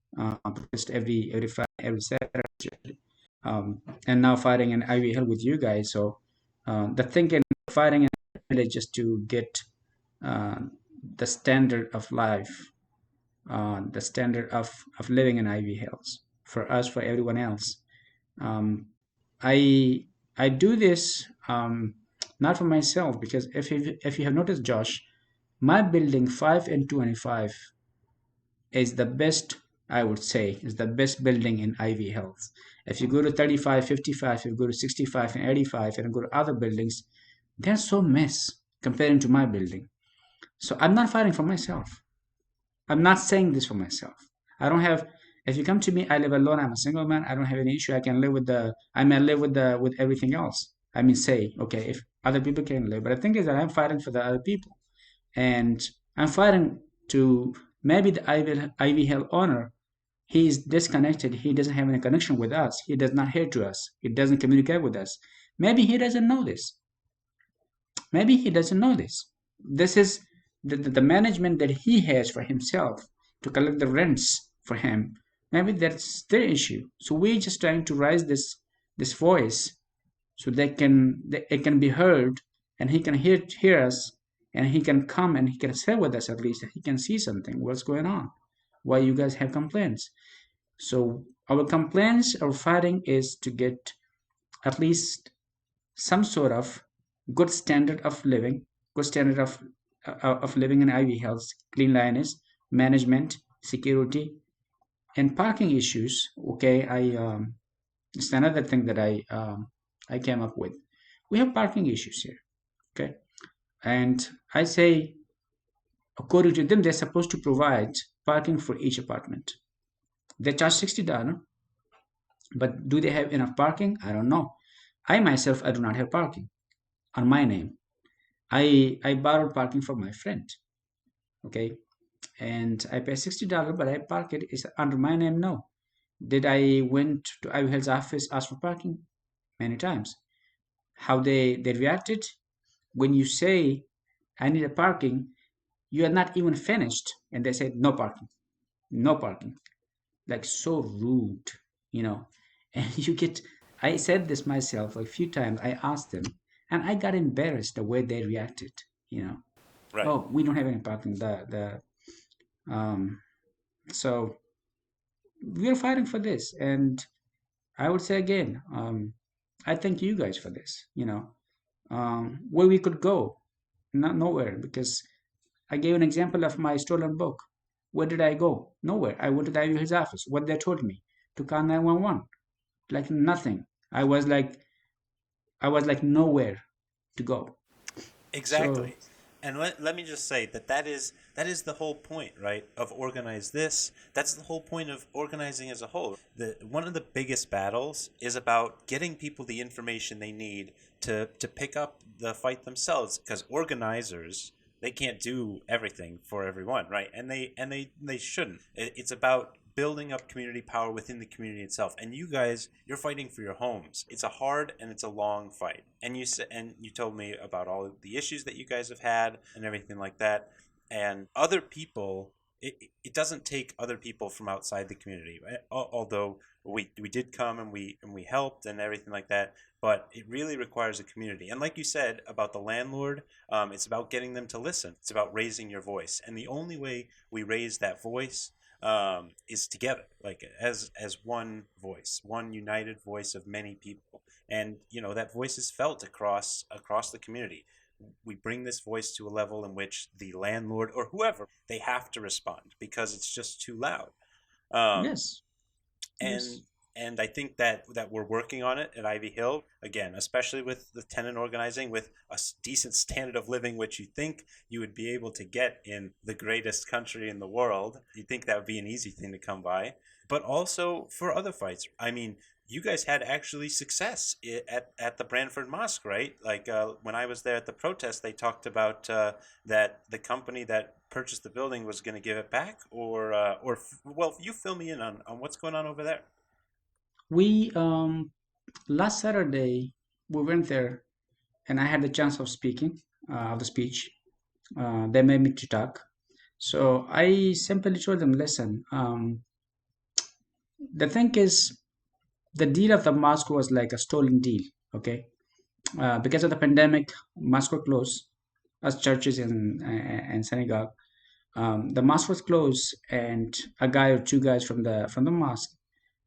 every Friday, every Saturday, and now fighting in Ivy Hill with you guys. So the thinking fighting in village just to get uh, the standard of life, the standard of living in Ivy Hills for us, for everyone else. Um, I I do this not for myself, because if you have noticed, Josh, my building 5 and 25 is the best. I would say is the best building in Ivy Hills. If you go to 35, 55, if you go to 65 and 85, and go to other buildings, they're so mess comparing to my building. So I'm not fighting for myself. I'm not saying this for myself. I don't have. If you come to me, I live alone. I'm a single man. I don't have any issue. I can live with the. I may live with everything else. I mean, say okay, if other people can live, but the thing is that I'm fighting for the other people, and I'm fighting to maybe the Ivy Hill owner. He is disconnected. He doesn't have any connection with us. He does not hear to us. He doesn't communicate with us. Maybe he doesn't know this. Maybe he doesn't know this. This is the management that he has for himself to collect the rents for him. Maybe that's their issue. So we're just trying to raise this voice so it can be heard, and he can hear us, and he can come and he can share with us, at least he can see something, what's going on, why you guys have complaints. So our complaints, our fighting is to get at least some sort of good standard of living, good standard of living in Ivy Hills, cleanliness, management, security, and parking issues. Okay, it's another thing that I came up with. We have parking issues here. Okay, and I say, according to them, they're supposed to provide parking for each apartment. They charge $60, but do they have enough parking? I don't know. I myself, I do not have parking on my name. I borrowed parking from my friend. Okay, and I pay $60, but I park it is under my name. No. Did I went to Ivy Hill's office, ask for parking? Many times. How they reacted when you say I need a parking, you are not even finished, and they said no parking, no parking. Like so rude, you know. And you get. I said this myself a few times. I asked them, and I got embarrassed the way they reacted. You know, Right. oh, we don't have any parking. Um, so we're fighting for this, and I would say again, I thank you guys for this. You know, where we could go, not nowhere, because I gave an example of my stolen book. Where did I go? Nowhere. I went to the Ivy Hills office. What they told me to call 911, like nothing. I was like nowhere to go. So Exactly. And let me just say that is the whole point, right? Of organize this. That's the whole point of organizing as a whole. One of the biggest battles is about getting people the information they need to pick up the fight themselves, because organizers, they can't do everything for everyone, right? And they shouldn't. It's about building up community power within the community itself. And you guys, you're fighting for your homes. It's a hard and it's a long fight. And you told me about all of the issues that you guys have had and everything like that. And other people, it doesn't take other people from outside the community, right? Although we did come and we helped and everything like that, but it really requires a community. And like you said about the landlord, it's about getting them to listen. It's about raising your voice, and the only way we raise that voice is together, like as one voice, one united voice of many people. And that voice is felt across the community. We bring this voice to a level in which the landlord or whoever, they have to respond because it's just too loud. um, yes, and yes, and I think that we're working on it at Ivy Hill again, especially with the tenant organizing, with a decent standard of living, which you think you would be able to get in the greatest country in the world. You think that would be an easy thing to come by. but also for other fights. I mean, you guys had actually success at the Branford Mosque, right? Like when I was there at the protest, they talked about that the company that purchased the building was going to give it back, or well, you fill me in on what's going on over there. We last Saturday we went there, and I had the chance of speaking of the speech. They made me to talk, so I simply told them, listen, the thing is, the deal of the mosque was like a stolen deal. Okay, because of the pandemic, mosque were closed as churches in Senegal. The mosque was closed, and a guy or two guys from the mosque,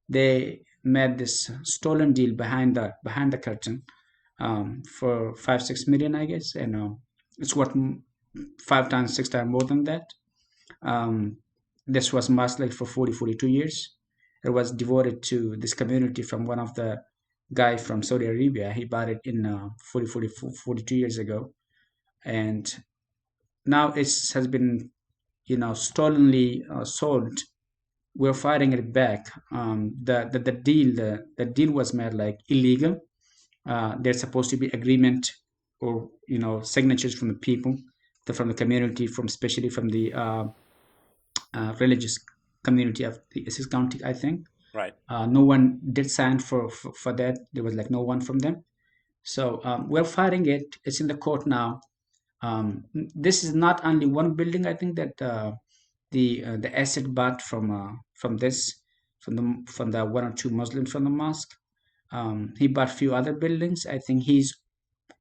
they made this stolen deal behind the curtain, for 5-6 million, I guess, and it's worth 5 times 6 times more than that. um, this was mosque like for 42 years. It was devoted to this community from one of the guy from Saudi Arabia. He bought it in 42 years ago, and now it has been, stolenly sold. We're fighting it back. The deal was made like illegal. There's supposed to be agreement, or signatures from the people, from the community, from especially from the religious community of the Essex County, I think. Right. No one did sign for that. There was like no one from them. So we're fighting it. It's in the court now. This is not only one building. I think that the asset bought from the one or two Muslims from the mosque. He bought few other buildings. I think his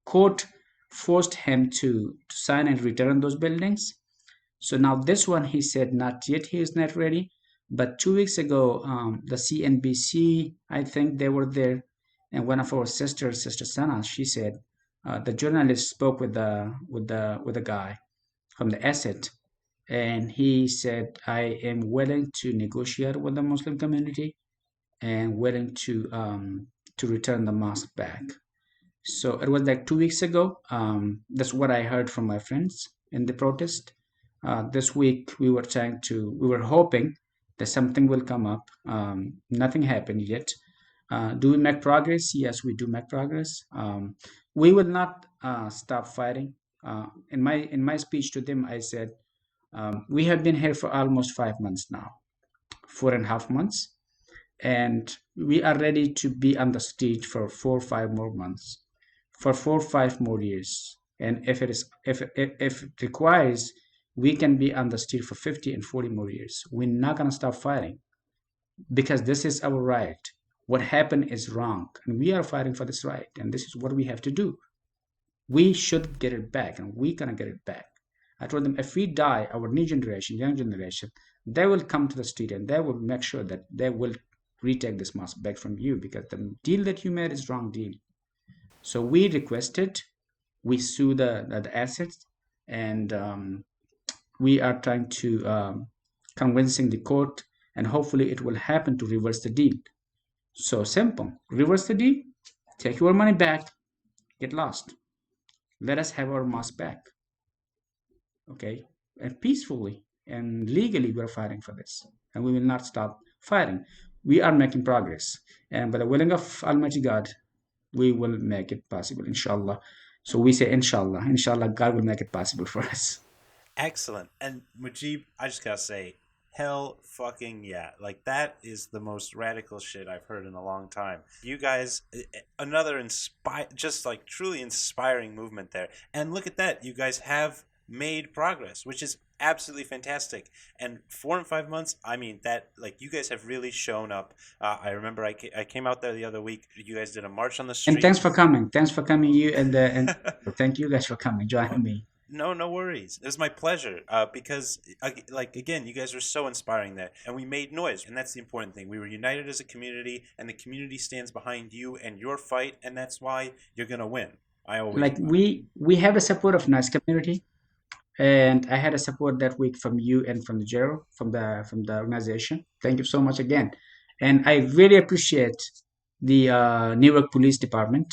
court forced him to sign and return those buildings. So now this one, he said not yet, he is not ready. But 2 weeks ago, the CNBC, I think they were there, and one of our sisters, Sister Sana, she said the journalist spoke with the guy from the asset, and he said, I am willing to negotiate with the Muslim community and willing to return the mosque back. So it was like 2 weeks ago. That's what I heard from my friends in the protest. This week we were hoping that something will come up. Nothing happened yet. Do we make progress? Yes, we do make progress. We will not stop fighting. In my speech to them, I said, we have been here for almost 5 months now, 4.5 months, and we are ready to be on the street for 4 or 5 more months, for 4 or 5 more years. And if it requires, we can be on the street for 50 and 40 more years. We're not gonna stop fighting, because this is our right. What happened is wrong, and we are fighting for this right, and this is what we have to do. We should get it back, and we're gonna get it back. I told them, if we die, our new generation, young generation, they will come to the street and they will make sure that they will retake this mosque back from you, because the deal that you made is wrong deal. So we requested, we sue the assets, and we are trying to convincing the court, and hopefully it will happen to reverse the deal. So simple, reverse the deal, take your money back, get lost. Let us have our mosque back. Okay, and peacefully and legally we're fighting for this, and we will not stop fighting. We are making progress, and by the willing of Almighty God, we will make it possible, inshallah. So we say inshallah, God will make it possible for us. Excellent. And Mujeeb, I just gotta say, hell fucking yeah. Like, that is the most radical shit I've heard in a long time. You guys, another just like truly inspiring movement there. And look at that, you guys have made progress, which is absolutely fantastic. And 4 and 5 months, I mean, that, like, you guys have really shown up. I remember I came out there the other week. You guys did a march on the street. And thanks for coming, you, and thank you guys for coming, joining me. No worries. It was my pleasure, because, like, again, you guys were so inspiring there, and we made noise, and that's the important thing. We were united as a community, and the community stands behind you and your fight, and that's why you're gonna win. I always like we have the support of nice community, and I had a support that week from you and from the Jero, from the organization. Thank you so much again, and I really appreciate the Newark Police Department.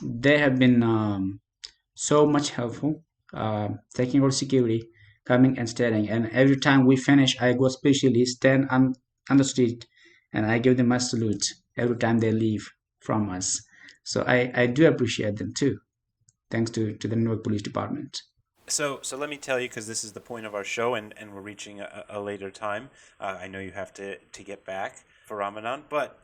They have been so much helpful, taking our security, coming and standing. And every time we finish, I go especially stand on on the street, and I give them a salute every time they leave from us. So I do appreciate them too. Thanks to the Newark Police Department. So let me tell you, because this is the point of our show, and we're reaching a later time. I know you have to get back for Ramadan, but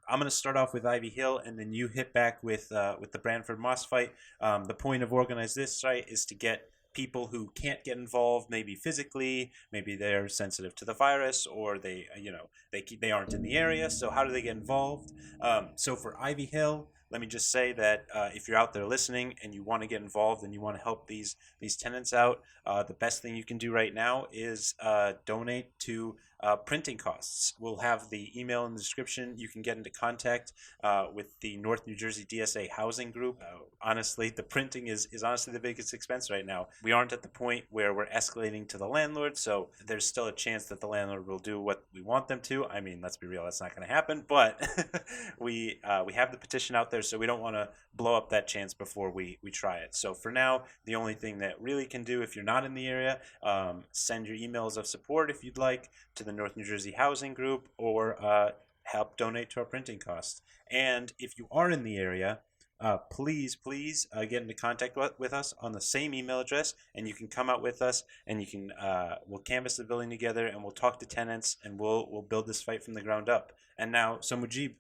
I'm going to start off with Ivy Hill, and then you hit back with the Branford Mosque fight. The point of Organize This, right, is to get people who can't get involved, maybe physically, maybe they're sensitive to the virus, or they aren't in the area. So how do they get involved? So for Ivy Hill, let me just say that if you're out there listening and you want to get involved and you want to help these tenants out, the best thing you can do right now is donate to printing costs. We'll have the email in the description. You can get into contact with the North New Jersey DSA housing group. Honestly, the printing is honestly the biggest expense right now. We aren't at the point where we're escalating to the landlord, so there's still a chance that the landlord will do what we want them to. I mean, let's be real, that's not going to happen, but we have the petition out there, so we don't want to blow up that chance before we try it. So for now, the only thing that really can do, if you're not in the area, send your emails of support if you'd like to the North New Jersey Housing Group, or help donate to our printing costs. And if you are in the area, please get into contact with us on the same email address, and you can come out with us, and you can we'll canvass the building together, and we'll talk to tenants, and we'll build this fight from the ground up. And now, so Mujeeb,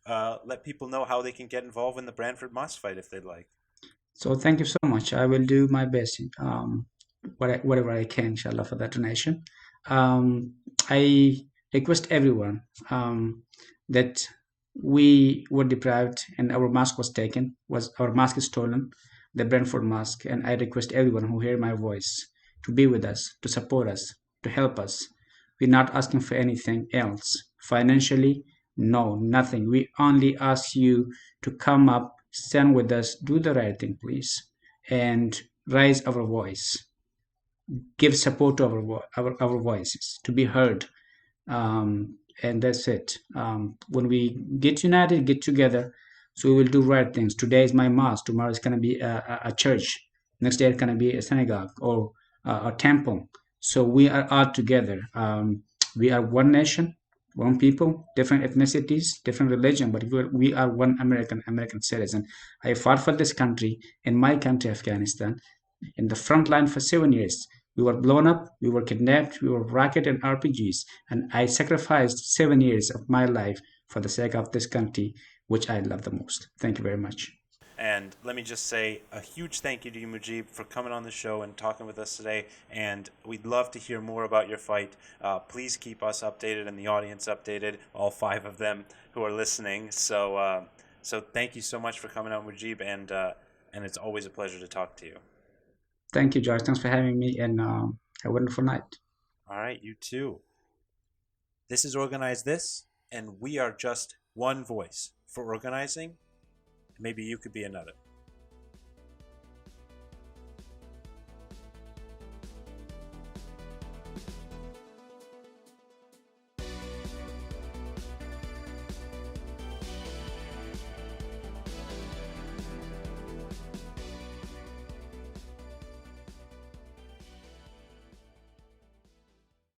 let people know how they can get involved in the Branford Mosque fight if they'd like. So thank you so much. I will do my best, whatever I can, inshallah, for that donation. I request everyone that we were deprived and our mosque was taken, our mosque is stolen, the Brentford Mosque, and I request everyone who hear my voice to be with us, to support us, to help us. We're not asking for anything else. Financially, no, nothing. We only ask you to come up, stand with us, do the right thing, please, and raise our voice. Give support to our voices to be heard. And that's it. When we get united, get together, so we will do right things. Today is my mosque. Tomorrow is going to be a church. Next day it's going to be a synagogue or a temple. So we are all together. We are one nation, one people, different ethnicities, different religion, but we are one American citizen. I fought for this country, in my country, Afghanistan, in the front line for 7 years. We were blown up, we were kidnapped, we were rocketed in RPGs, and I sacrificed 7 years of my life for the sake of this country, which I love the most. Thank you very much. And let me just say a huge thank you to you, Mujeeb, for coming on the show and talking with us today. And we'd love to hear more about your fight. Please keep us updated and the audience updated, all 5 of them who are listening. So thank you so much for coming on, Mujeeb, and it's always a pleasure to talk to you. Thank you, George. Thanks for having me, and a wonderful night. All right, you too. This is Organize This, and we are just one voice for organizing. Maybe you could be another.